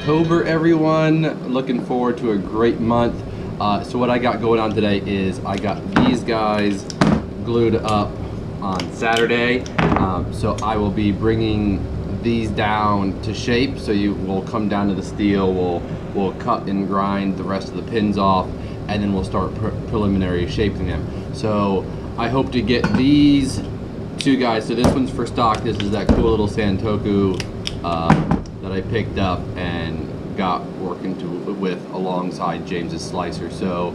October, everyone. Looking forward to a great month. So what I got going on today is I got these guys glued up on Saturday. So I will be bringing these down to shape. So you will come down to the steel, we'll cut and grind the rest of the pins off, and then we'll start preliminary shaping them. So I hope to get these two guys. So this one's for stock. This is that cool little Santoku that I picked up and got working with alongside James's slicer. So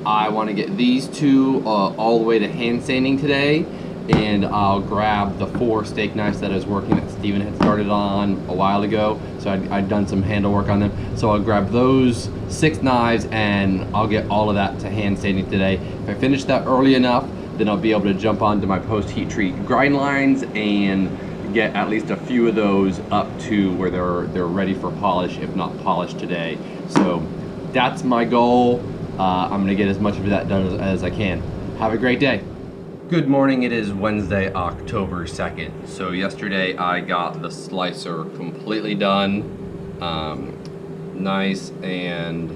I want to get these two all the way to hand sanding today, and I'll grab the 4 steak knives that I was working that Steven had started on a while ago. So I'd done some handle work on them. So I'll grab those 6 knives and I'll get all of that to hand sanding today. If I finish that early enough, then I'll be able to jump onto my post heat treat grind lines and get at least a few of those up to where they're ready for polish, if not polished today. So that's my goal. I'm gonna get as much of that done as I can. Have a great day. Good morning, it is Wednesday, October 2nd. So yesterday I got the slicer completely done, nice and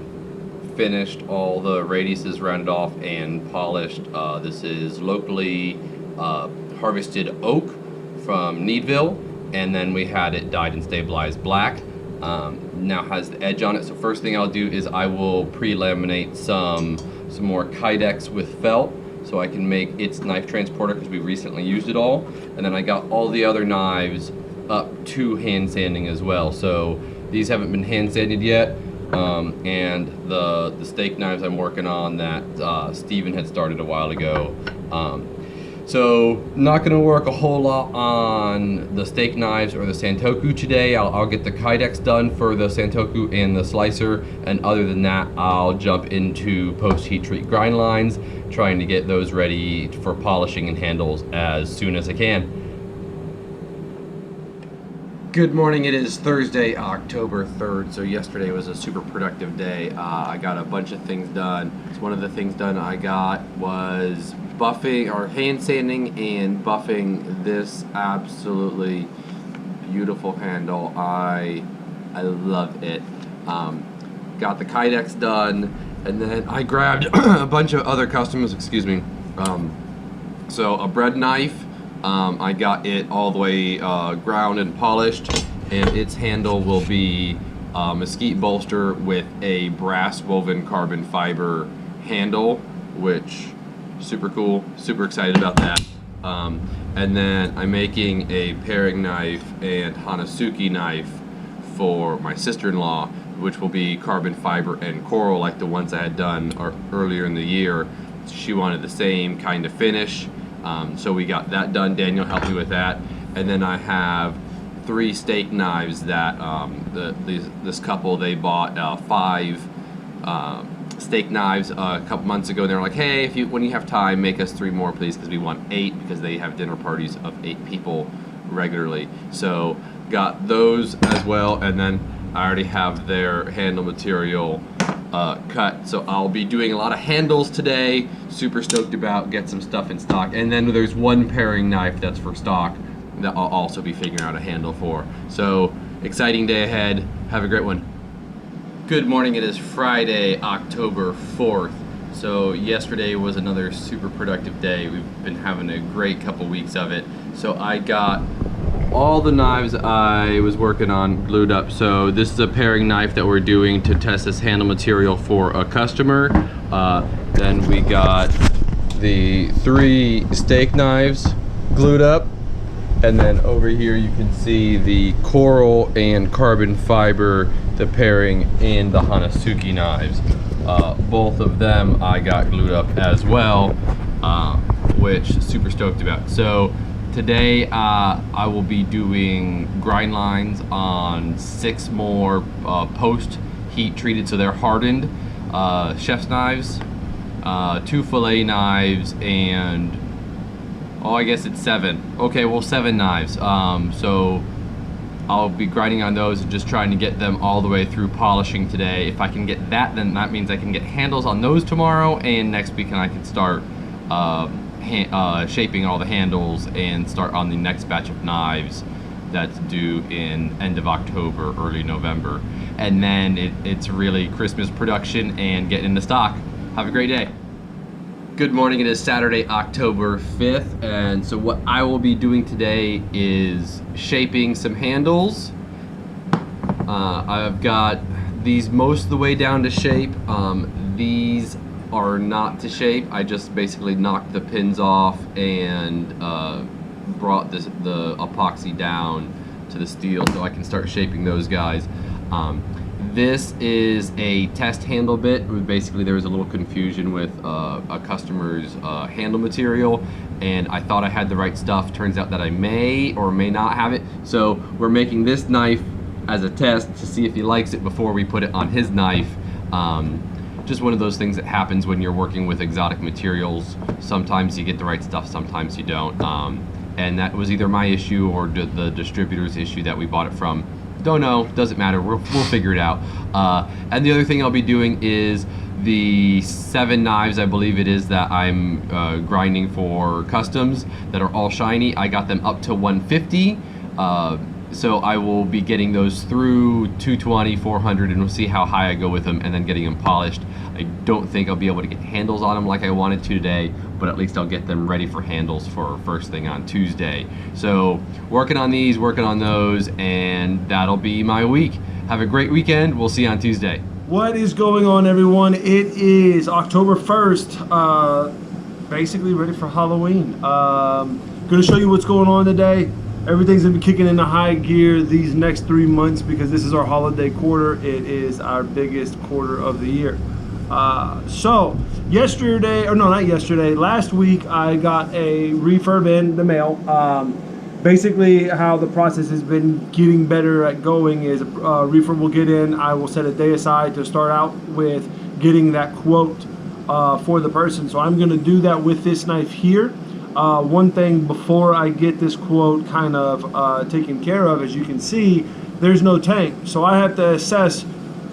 finished, all the radiuses rounded off and polished. This is locally harvested oak from Needville, and then we had it dyed and stabilized black. Now has the edge on it. So first thing I'll do is I will pre-laminate some more Kydex with felt so I can make its knife transporter, because we recently used it all. And then I got all the other knives up to hand sanding as well. So these haven't been hand sanded yet. And the steak knives I'm working on that Steven had started a while ago. So not gonna work a whole lot on the steak knives or the Santoku today. I'll get the Kydex done for the Santoku and the slicer, and other than that, I'll jump into post heat treat grind lines, trying to get those ready for polishing and handles as soon as I can. Good morning, it is Thursday, October 3rd. So yesterday was a super productive day. I got a bunch of things done. So one of the things done I got was buffing or hand sanding and buffing this absolutely beautiful handle. I love it. Got the Kydex done, and then I grabbed a bunch of other customers, excuse me. So a bread knife, I got it all the way ground and polished, and its handle will be mesquite bolster with a brass woven carbon fiber handle, which super cool, super excited about that. And then I'm making a paring knife and Hanasuki knife for my sister-in-law, which will be carbon fiber and coral like the ones I had done earlier in the year. She wanted the same kind of finish, so we got that done. Daniel helped me with that. And then I have 3 steak knives that this couple, they bought 5 steak knives a couple months ago, and they're like, hey, when you have time, make us 3 more please, because we want 8, because they have dinner parties of 8 people regularly. So got those as well, and then I already have their handle material cut, so I'll be doing a lot of handles today. Super stoked about get some stuff in stock. And then there's 1 paring knife that's for stock that I'll also be figuring out a handle for. So exciting day ahead. Have a great one. Good morning, it is Friday, October 4th. So yesterday was another super productive day. We've been having a great couple weeks of it. So I got all the knives I was working on glued up. So this is a paring knife that we're doing to test this handle material for a customer. Then we got the 3 steak knives glued up. And then over here you can see the coral and carbon fiber, the paring, and the Hanasuki knives. Both of them I got glued up as well, which super stoked about. So today I will be doing grind lines on 6 more post heat treated, so they're hardened chef's knives, 2 fillet knives, and I guess it's 7. Okay, well, 7 knives. So I'll be grinding on those and just trying to get them all the way through polishing today. If I can get that, then that means I can get handles on those tomorrow, and next week I can start shaping all the handles and start on the next batch of knives that's due in end of October, early November. And then it's really Christmas production and getting into stock. Have a great day. Good morning, it is Saturday, October 5th, and so what I will be doing today is shaping some handles. I've got these most of the way down to shape. These are not to shape. I just basically knocked the pins off and brought the epoxy down to the steel so I can start shaping those guys. This is a test handle bit. Basically, there was a little confusion with a customer's handle material, and I thought I had the right stuff. Turns out that I may or may not have it. So we're making this knife as a test to see if he likes it before we put it on his knife. Just one of those things that happens when you're working with exotic materials. Sometimes you get the right stuff, sometimes you don't. And that was either my issue or the distributor's issue that we bought it from. Don't know, doesn't matter, we'll figure it out. And the other thing I'll be doing is the 7 knives, I believe it is, that I'm grinding for customs that are all shiny. I got them up to 150. So I will be getting those through 220, 400, and we'll see how high I go with them and then getting them polished. I don't think I'll be able to get handles on them like I wanted to today, but at least I'll get them ready for handles for first thing on Tuesday. So working on these, working on those, and that'll be my week. Have a great weekend. We'll see you on Tuesday. What is going on, everyone? It is October 1st, basically ready for Halloween. Gonna show you what's going on today. Everything's gonna be kicking into high gear these next 3 months because this is our holiday quarter. It is our biggest quarter of the year. So yesterday, or no, not yesterday, last week I got a refurb in the mail. Basically how the process has been getting better at going is refurb will get in. I will set a day aside to start out with getting that quote for the person. So I'm gonna do that with this knife here. One thing before I get this quote kind of taken care of, as you can see, there's no tang. So I have to assess,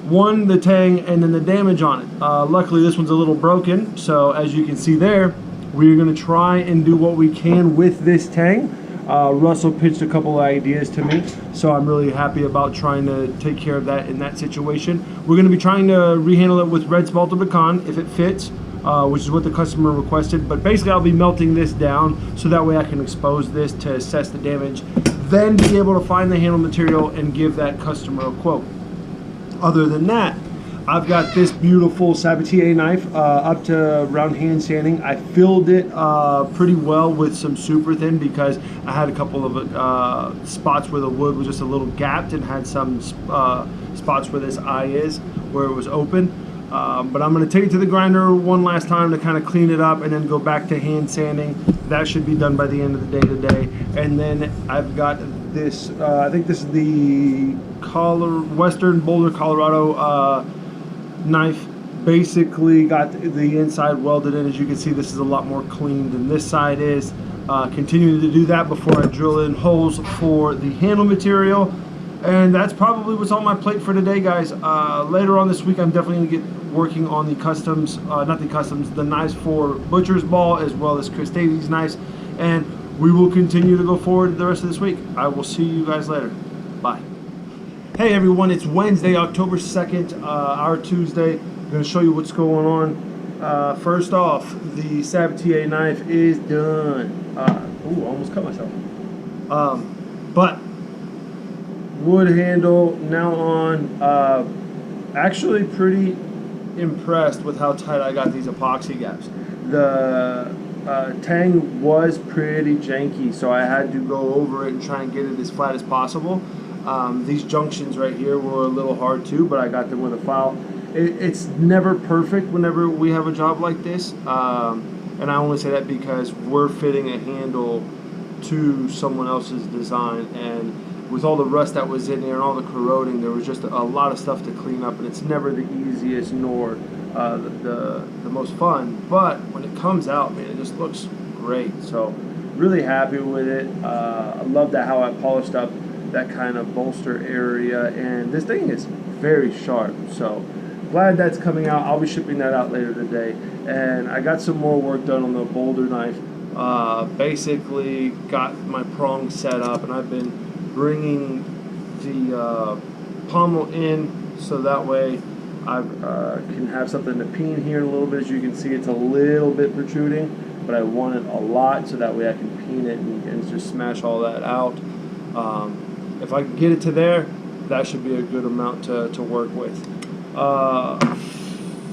one, the tang and then the damage on it. Luckily this one's a little broken, so as you can see there, we're going to try and do what we can with this tang. Russell pitched a couple of ideas to me, so I'm really happy about trying to take care of that in that situation. We're going to be trying to rehandle it with red spalter pecan if it fits. Which is what the customer requested, but basically I'll be melting this down so that way I can expose this to assess the damage, then be able to find the handle material and give that customer a quote. Other than that, I've got this beautiful Sabatier knife up to round hand sanding. I filled it pretty well with some super thin because I had a couple of spots where the wood was just a little gapped and had some spots where this eye is, where it was open. But I'm going to take it to the grinder one last time to kind of clean it up and then go back to hand sanding. That should be done by the end of the day today. And then I've got this, I think this is the Western Boulder, Colorado knife. Basically got the inside welded in. As you can see, this is a lot more clean than this side is. Continuing to do that before I drill in holes for the handle material. And that's probably what's on my plate for today, guys. Later on this week, I'm definitely going to get working on the customs, the knives for Butcher's Ball, as well as Chris Davies' knives. And we will continue to go forward the rest of this week. I will see you guys later. Bye. Hey, everyone. It's Wednesday, October 2nd, our Tuesday. I'm going to show you what's going on. First off, the Sabatier knife is done. Ooh, I almost cut myself. But wood handle now on. Actually pretty impressed with how tight I got these epoxy gaps. The tang was pretty janky, so I had to go over it and try and get it as flat as possible. These junctions right here were a little hard too, but I got them with a file. It's never perfect whenever we have a job like this, and I only say that because we're fitting a handle to someone else's design, and with all the rust that was in there and all the corroding, there was just a lot of stuff to clean up, and it's never the easiest nor the most fun. But when it comes out, man, it just looks great. So really happy with it. I love that how I polished up that kind of bolster area, and this thing is very sharp. So glad that's coming out. I'll be shipping that out later today. And I got some more work done on the boulder knife. Basically got my prong set up, and I've been bringing the pommel in so that way I can have something to peen here in a little bit. As you can see, it's a little bit protruding, but I want it a lot so that way I can peen it and just smash all that out. If I can get it to there, that should be a good amount to work with.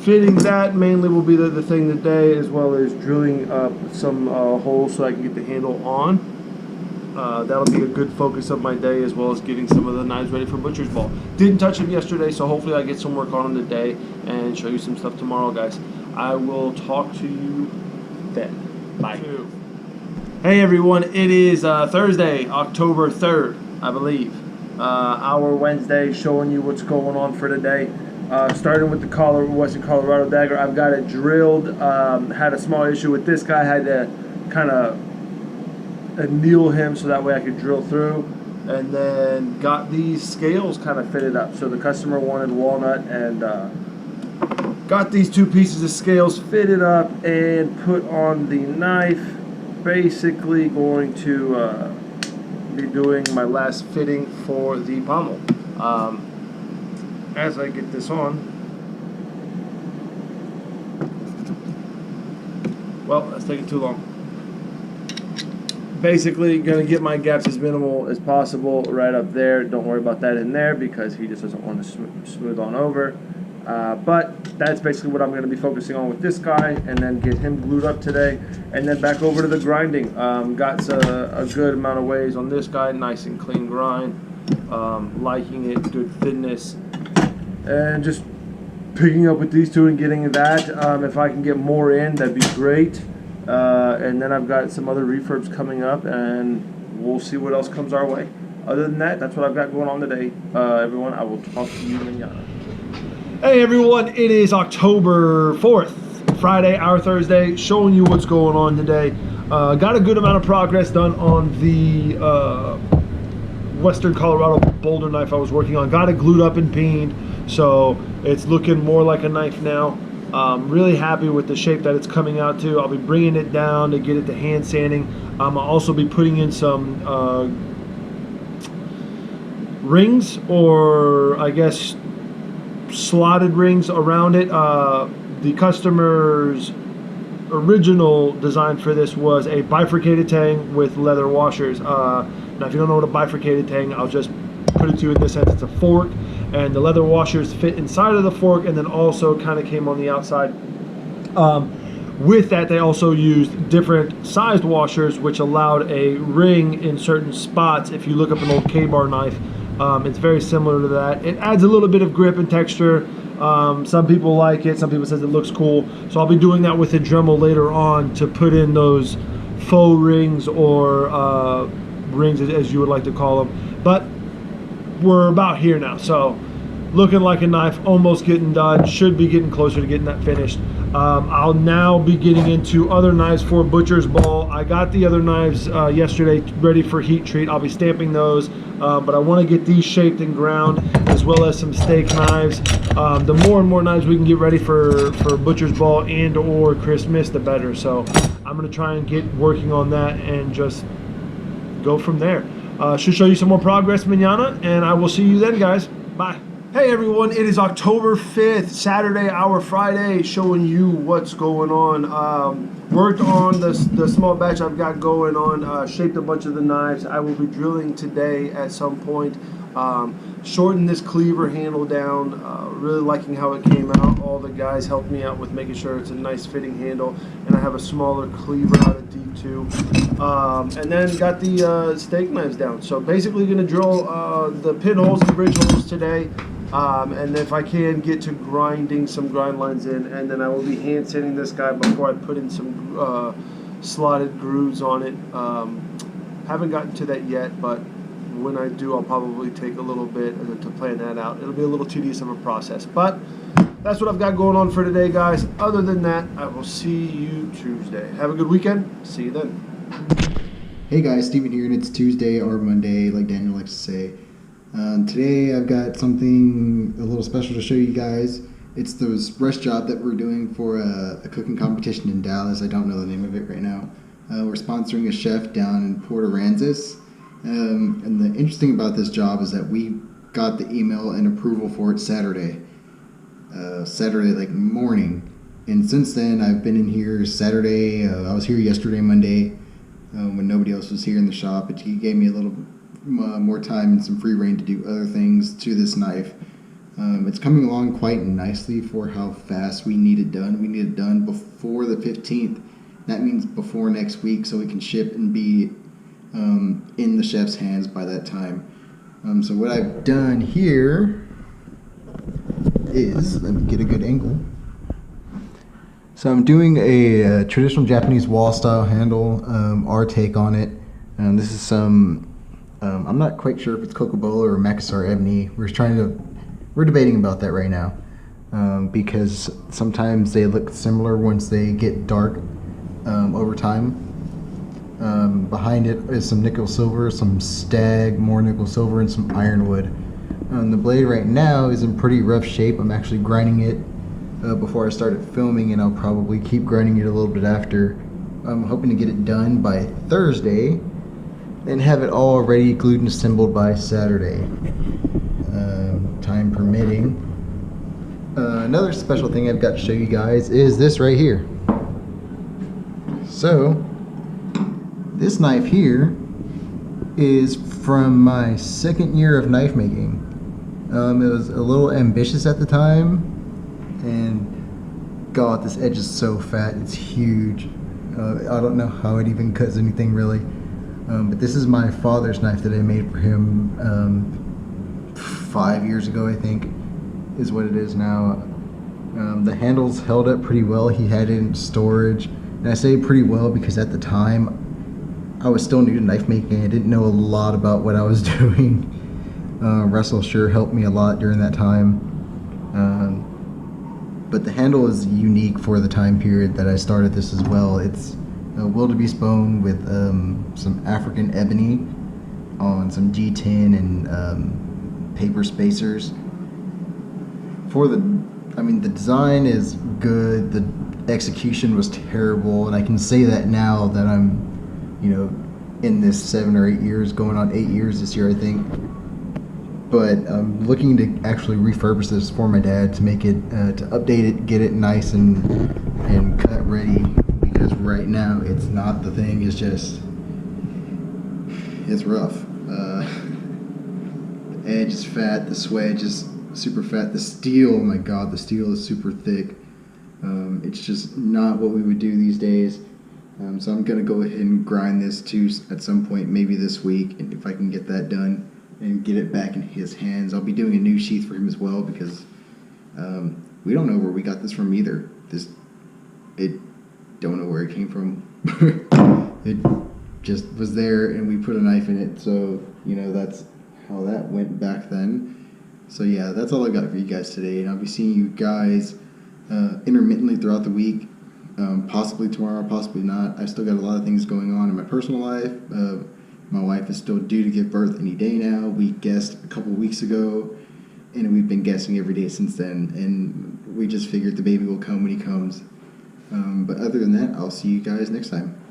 Fitting that mainly will be the thing today, as well as drilling up some holes so I can get the handle on. That'll be a good focus of my day, as well as getting some of the knives ready for butcher's ball. Didn't touch them yesterday, so hopefully I get some work on them today and show you some stuff tomorrow, guys. I will talk to you then. Bye. Hey everyone, it is Thursday, October 3rd, I believe. Our Wednesday, showing you what's going on for today. Starting with the Western Colorado dagger, I've got it drilled. Had a small issue with this guy. Had to kind of anneal him so that way I could drill through, and then got these scales kind of fitted up. So the customer wanted walnut, and got these two pieces of scales fitted up and put on the knife. Basically going to be doing my last fitting for the pommel. As I get this on, well, that's taking too long. Basically gonna get my gaps as minimal as possible right up there. Don't worry about that in there because he just doesn't want to smooth on over. But that's basically what I'm going to be focusing on with this guy, and then get him glued up today, and then back over to the grinding. Got a good amount of ways on this guy, nice and clean grind. Liking it, good thinness, and just picking up with these two and getting that. If I can get more in, that'd be great. And then I've got some other refurbs coming up, and we'll see what else comes our way. Other than that, that's what I've got going on today. Everyone, I will talk to you manana. Hey everyone, it is October 4th, Friday, our Thursday, showing you what's going on today. Got a good amount of progress done on the Western Colorado boulder knife I was working on. Got it glued up and peened, so it's looking more like a knife now. Really happy with the shape that it's coming out to. I'll be bringing it down to get it to hand sanding. I'll also be putting in some rings, or I guess slotted rings around it. The customer's original design for this was a bifurcated tang with leather washers. Now if you don't know what a bifurcated tang, I'll just put it to you in this sense. It's a fork, and the leather washers fit inside of the fork, and then also kind of came on the outside. With that, they also used different sized washers, which allowed a ring in certain spots. If you look up an old K-bar knife, it's very similar to that. It adds a little bit of grip and texture. Some people like it, some people says it looks cool. So I'll be doing that with a Dremel later on to put in those faux rings, or rings as you would like to call them. But we're about here now, so looking like a knife, almost getting done. Should be getting closer to getting that finished. I'll now be getting into other knives for butcher's ball. I got the other knives yesterday ready for heat treat. I'll be stamping those, but I want to get these shaped and ground, as well as some steak knives. The more and more knives we can get ready for butcher's ball and or Christmas, the better. So I'm going to try and get working on that and just go from there. Should show you some more progress manana, and I will see you then, guys. Bye. Hey everyone, it is October 5th, Saturday, our Friday, showing you what's going on. Worked on the small batch I've got going on, shaped a bunch of the knives. I will be drilling today at some point. Shortened this cleaver handle down, really liking how it came out. All the guys helped me out with making sure it's a nice fitting handle, and I have a smaller cleaver out of D2. And then got the steak knives down. So basically going to drill the pinholes and bridge holes today. And if I can, get to grinding some grind lines in, and then I will be hand sanding this guy before I put in some slotted grooves on it. Haven't gotten to that yet, but when I do, I'll probably take a little bit to plan that out. It'll be a little tedious of a process, but that's what I've got going on for today, guys. Other than that, I will see you Tuesday. Have a good weekend. See you then. Hey guys, Steven here, and it's Tuesday or Monday, like Daniel likes to say. Today I've got something a little special to show you guys. It's this rush job that we're doing for a cooking competition in Dallas. I don't know the name of it right now. We're sponsoring a chef down in Port Aransas, And the interesting about this job is that we got the email and approval for it Saturday like morning. And since then, I've been in here Saturday. I was here yesterday, Monday, when nobody else was here in the shop. It gave me a little more time and some free reign to do other things to this knife. It's coming along quite nicely for how fast we need it done. We need it done before the 15th. That means before next week, so we can ship and be in the chef's hands by that time. So what I've done here is, let me get a good angle. So I'm doing a traditional Japanese wall style handle, our take on it. This is some, I'm not quite sure if it's Kokobola or Makassar ebony. We're debating about that right now, because sometimes they look similar once they get dark over time. Behind it is some nickel silver, some stag, more nickel silver, and some ironwood. The blade right now is in pretty rough shape. I'm actually grinding it before I started filming, and I'll probably keep grinding it a little bit after. I'm hoping to get it done by Thursday and have it all ready, glued and assembled by Saturday, time permitting. Another special thing I've got to show you guys is this right here. So this knife here is from my second year of knife making. It was a little ambitious at the time, and God, this edge is so fat, it's huge. I don't know how it even cuts anything really, but this is my father's knife that I made for him 5 years ago, I think, is what it is now. The handle's held up pretty well. He had it in storage, and I say pretty well because at the time I was still new to knife making. I didn't know a lot about what I was doing. Russell sure helped me a lot during that time. But the handle is unique for the time period that I started this as well. It's a wildebeest bone with some African ebony on some G10 and paper spacers. The design is good. The execution was terrible, and I can say that now that I'm, in this 7 or 8 years, going on 8 years this year, I think. But I'm looking to actually refurbish this for my dad to make it, to update it, get it nice and cut ready, because right now it's not the thing. It's just, it's rough. The edge is fat, the swedge is super fat, the steel, oh my God, the steel is super thick. It's just not what we would do these days. So I'm gonna go ahead and grind this too at some point, maybe this week, and if I can get that done and get it back in his hands. I'll be doing a new sheath for him as well, because we don't know where we got this from either. Don't know where it came from. It just was there, and we put a knife in it, so that's how that went back then. So yeah, that's all I got for you guys today, and I'll be seeing you guys intermittently throughout the week. Possibly tomorrow, possibly not. I've still got a lot of things going on in my personal life. My wife is still due to give birth any day now. We guessed a couple weeks ago, and we've been guessing every day since then, and we just figured the baby will come when he comes. But other than that, I'll see you guys next time.